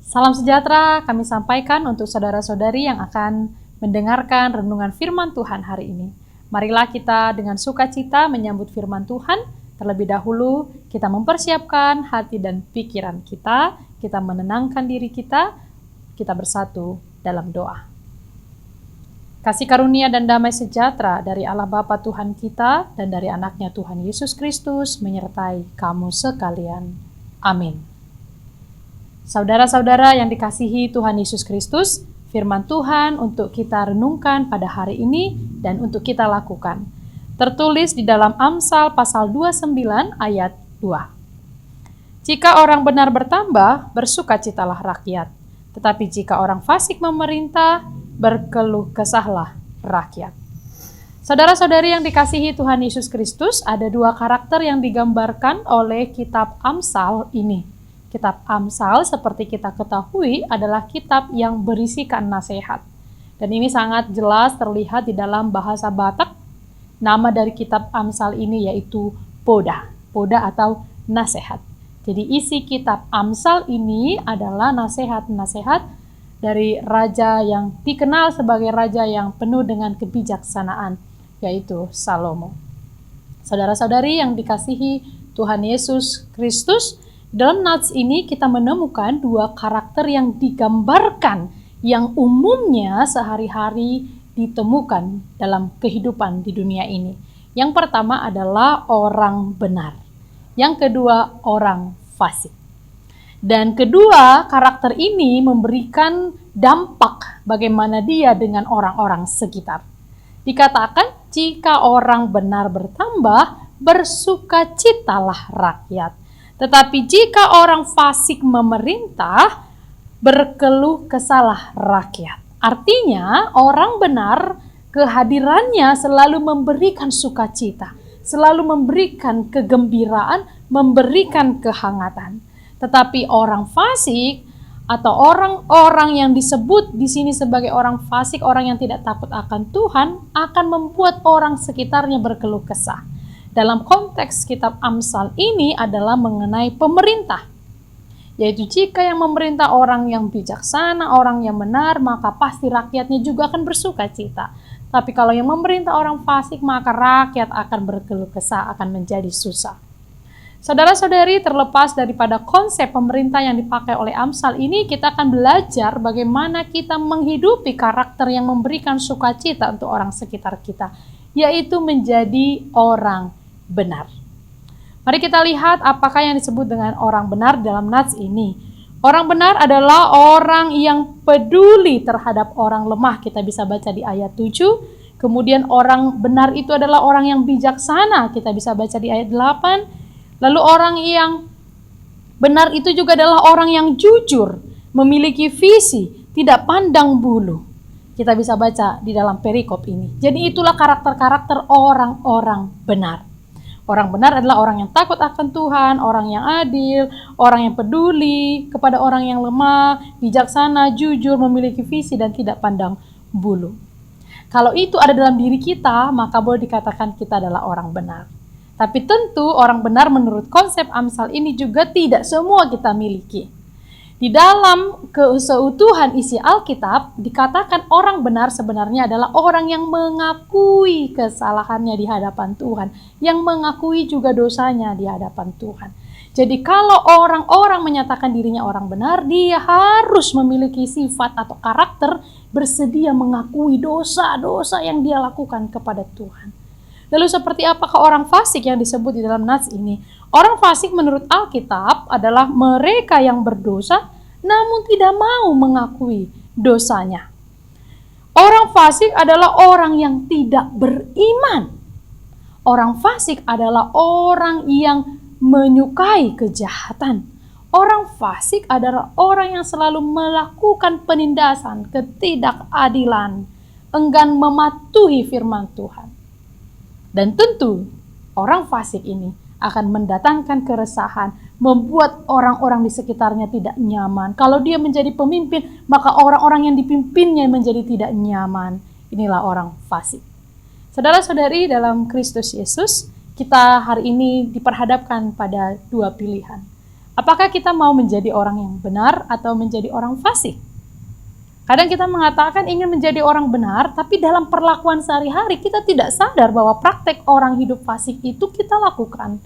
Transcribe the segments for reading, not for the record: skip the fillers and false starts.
Salam sejahtera kami sampaikan untuk saudara-saudari yang akan mendengarkan renungan firman Tuhan hari ini. Marilah kita dengan sukacita menyambut firman Tuhan. Terlebih dahulu kita mempersiapkan hati dan pikiran kita menenangkan diri kita bersatu dalam doa. Kasih karunia dan damai sejahtera dari Allah Bapa Tuhan kita dan dari anaknya Tuhan Yesus Kristus menyertai kamu sekalian. Amin. Saudara-saudara yang dikasihi Tuhan Yesus Kristus, firman Tuhan untuk kita renungkan pada hari ini dan untuk kita lakukan. Tertulis di dalam Amsal pasal 29 ayat 2. Jika orang benar bertambah, bersukacitalah rakyat. Tetapi jika orang fasik memerintah, berkeluh kesahlah rakyat. Saudara-saudari yang dikasihi Tuhan Yesus Kristus, ada dua karakter yang digambarkan oleh kitab Amsal ini. Kitab Amsal seperti kita ketahui adalah kitab yang berisikan nasihat. Dan ini sangat jelas terlihat di dalam bahasa Batak. Nama dari kitab Amsal ini yaitu Poda atau nasihat. Jadi isi kitab Amsal ini adalah nasihat-nasihat dari raja yang dikenal sebagai raja yang penuh dengan kebijaksanaan, yaitu Salomo. Saudara-saudari yang dikasihi Tuhan Yesus Kristus, dalam nats ini kita menemukan dua karakter yang digambarkan yang umumnya sehari-hari ditemukan dalam kehidupan di dunia ini. Yang pertama adalah orang benar. Yang kedua orang fasik. Dan kedua karakter ini memberikan dampak bagaimana dia dengan orang-orang sekitar. Dikatakan jika orang benar bertambah, bersukacitalah rakyat. Tetapi jika orang fasik memerintah, berkeluh kesahlah rakyat. Artinya orang benar kehadirannya selalu memberikan sukacita, selalu memberikan kegembiraan, memberikan kehangatan. Tetapi orang fasik atau orang-orang yang disebut di sini sebagai orang fasik, orang yang tidak takut akan Tuhan, akan membuat orang sekitarnya berkeluh kesah. Dalam konteks kitab Amsal ini adalah mengenai pemerintah. Yaitu jika yang memerintah orang yang bijaksana, orang yang benar, maka pasti rakyatnya juga akan bersukacita. Tapi kalau yang memerintah orang fasik, maka rakyat akan berkeluh kesah, akan menjadi susah. Saudara-saudari, terlepas daripada konsep pemerintah yang dipakai oleh Amsal ini, kita akan belajar bagaimana kita menghidupi karakter yang memberikan sukacita untuk orang sekitar kita, yaitu menjadi orang benar. Mari kita lihat apakah yang disebut dengan orang benar dalam nats ini. Orang benar adalah orang yang peduli terhadap orang lemah. Kita bisa baca di ayat 7. Kemudian orang benar itu adalah orang yang bijaksana. Kita bisa baca di ayat 8. Lalu orang yang benar itu juga adalah orang yang jujur, memiliki visi, tidak pandang bulu. Kita bisa baca di dalam perikop ini. Jadi itulah karakter-karakter orang-orang benar. Orang benar adalah orang yang takut akan Tuhan, orang yang adil, orang yang peduli kepada orang yang lemah, bijaksana, jujur, memiliki visi dan tidak pandang bulu. Kalau itu ada dalam diri kita, maka boleh dikatakan kita adalah orang benar. Tapi tentu orang benar menurut konsep Amsal ini juga tidak semua kita miliki. Di dalam keutuhan isi Alkitab dikatakan orang benar sebenarnya adalah orang yang mengakui kesalahannya di hadapan Tuhan, yang mengakui juga dosanya di hadapan Tuhan. Jadi kalau orang-orang menyatakan dirinya orang benar, dia harus memiliki sifat atau karakter bersedia mengakui dosa-dosa yang dia lakukan kepada Tuhan. Lalu seperti apakah orang fasik yang disebut di dalam nats ini? Orang fasik menurut Alkitab adalah mereka yang berdosa namun tidak mau mengakui dosanya. Orang fasik adalah orang yang tidak beriman. Orang fasik adalah orang yang menyukai kejahatan. Orang fasik adalah orang yang selalu melakukan penindasan, ketidakadilan, enggan mematuhi firman Tuhan. Dan tentu orang fasik ini akan mendatangkan keresahan, membuat orang-orang di sekitarnya tidak nyaman. Kalau dia menjadi pemimpin, maka orang-orang yang dipimpinnya menjadi tidak nyaman. Inilah orang fasik. Saudara-saudari dalam Kristus Yesus, kita hari ini diperhadapkan pada dua pilihan. Apakah kita mau menjadi orang yang benar atau menjadi orang fasik? Kadang kita mengatakan ingin menjadi orang benar, tapi dalam perlakuan sehari-hari kita tidak sadar bahwa praktek orang hidup fasik itu kita lakukan.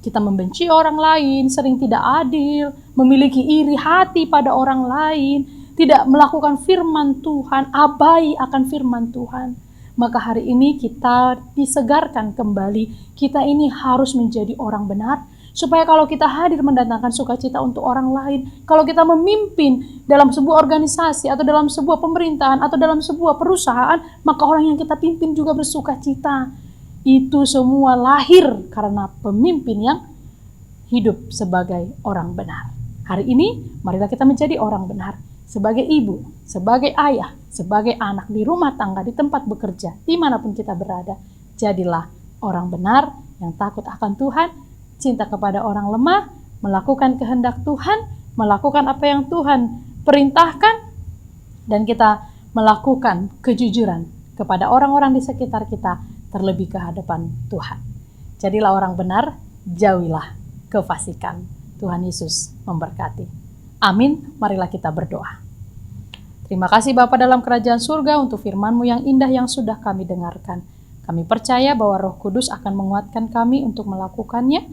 Kita membenci orang lain, sering tidak adil, memiliki iri hati pada orang lain, tidak melakukan firman Tuhan, abai akan firman Tuhan. Maka hari ini kita disegarkan kembali, kita ini harus menjadi orang benar, supaya kalau kita hadir mendatangkan sukacita untuk orang lain, kalau kita memimpin dalam sebuah organisasi atau dalam sebuah pemerintahan atau dalam sebuah perusahaan, maka orang yang kita pimpin juga bersukacita. Itu semua lahir karena pemimpin yang hidup sebagai orang benar. Hari ini, marilah kita menjadi orang benar. Sebagai ibu, sebagai ayah, sebagai anak di rumah tangga, di tempat bekerja, dimanapun kita berada. Jadilah orang benar yang takut akan Tuhan, cinta kepada orang lemah, melakukan kehendak Tuhan, melakukan apa yang Tuhan perintahkan, dan kita melakukan kejujuran kepada orang-orang di sekitar kita, terlebih ke hadapan Tuhan. Jadilah orang benar, jauhilah kefasikan. Tuhan Yesus memberkati. Amin. Marilah kita berdoa. Terima kasih Bapa dalam kerajaan surga untuk firman-Mu yang indah yang sudah kami dengarkan. Kami percaya bahwa Roh Kudus akan menguatkan kami untuk melakukannya.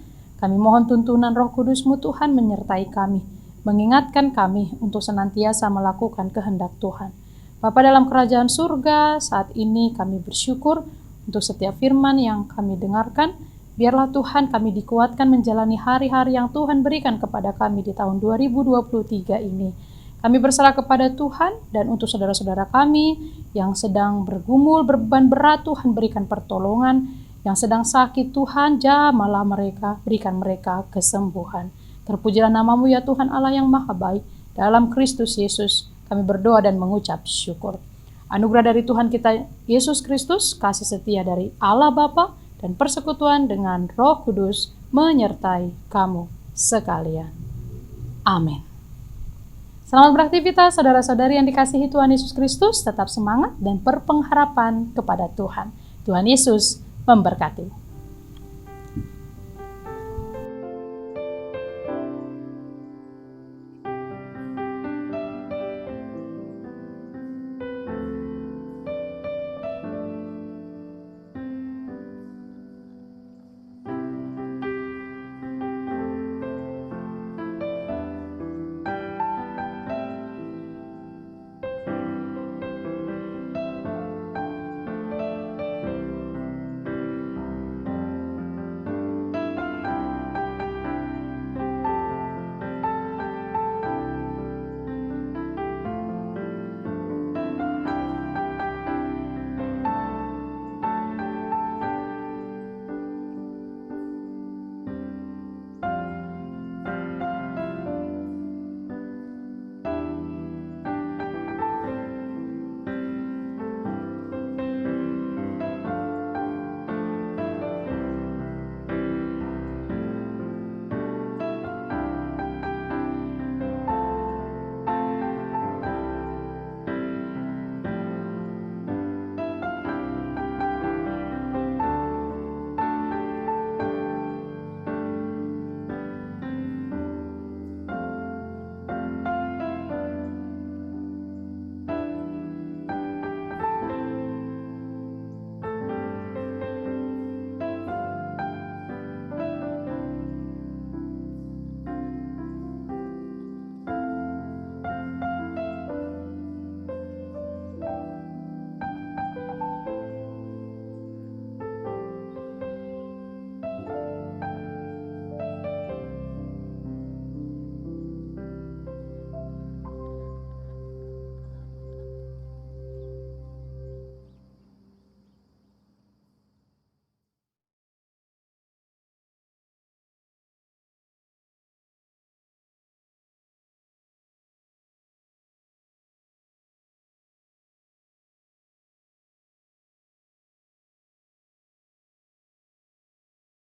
Kami mohon tuntunan Roh Kudus-Mu Tuhan menyertai kami, mengingatkan kami untuk senantiasa melakukan kehendak Tuhan. Bapa dalam kerajaan surga, saat ini kami bersyukur untuk setiap firman yang kami dengarkan. Biarlah Tuhan kami dikuatkan menjalani hari-hari yang Tuhan berikan kepada kami di tahun 2023 ini. Kami berserah kepada Tuhan, dan untuk saudara-saudara kami yang sedang bergumul, berbeban berat, Tuhan berikan pertolongan. Yang sedang sakit, Tuhan jamahlah mereka, berikan mereka kesembuhan. Terpujilah nama-Mu ya Tuhan Allah yang maha baik. Dalam Kristus Yesus kami berdoa dan mengucap syukur. Anugerah dari Tuhan kita Yesus Kristus, kasih setia dari Allah Bapa, dan persekutuan dengan Roh Kudus menyertai kamu sekalian. Amin. Selamat beraktivitas saudara-saudari yang dikasihi Tuhan Yesus Kristus, tetap semangat dan berpengharapan kepada Tuhan. Tuhan Yesus memberkati.